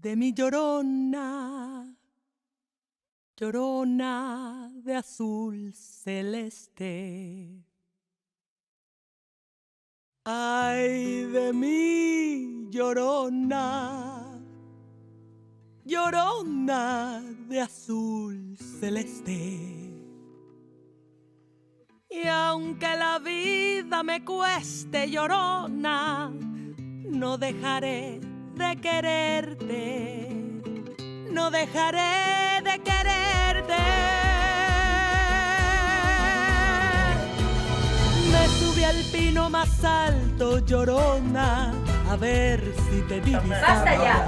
de mi llorona, llorona de azul celeste. Ay de mi llorona, llorona de azul celeste. Y aunque la vida me cueste, llorona, no dejaré de quererte, no dejaré de quererte. Me subí al pino más alto, llorona, a ver si te divisaba. ¡Basta ya!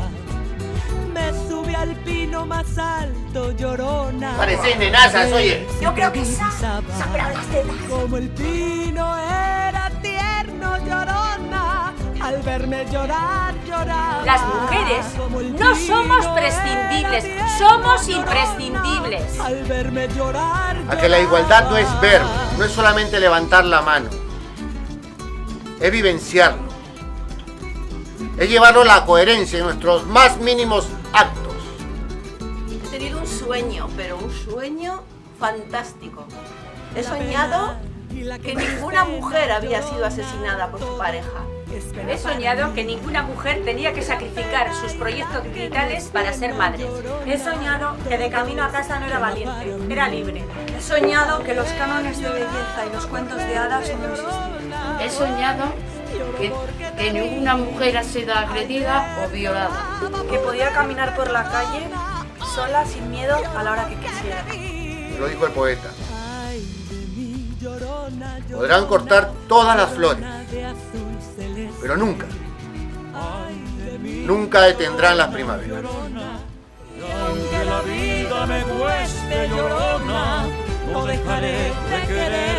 Me subí al pino más alto, llorona. Parecéis nenazas, oye. Yo creo que esa sabrá las tetas. Como el pino era tierno, llorona, al verme llorar, lloraba. Las mujeres no somos prescindibles, somos imprescindibles. Al verme llorar, A que la igualdad no es verbo, no es solamente levantar la mano. Es vivenciarlo. Es llevarlo a la coherencia en nuestros más mínimos actos. He tenido un sueño, pero un sueño fantástico. He soñado que ninguna mujer había sido asesinada por su pareja. He soñado que ninguna mujer tenía que sacrificar sus proyectos vitales para ser madre. He soñado que de camino a casa no era valiente, era libre. He soñado que los cánones de belleza y los cuentos de hadas no existían. He soñado que ninguna mujer ha sido agredida o violada. Que podía caminar por la calle sola, sin miedo, a la hora que quisiera. Lo dijo el poeta. Podrán cortar todas las flores, pero nunca, nunca detendrán las primaveras. aunque la vida me cueste, llorona, no dejaré de querer.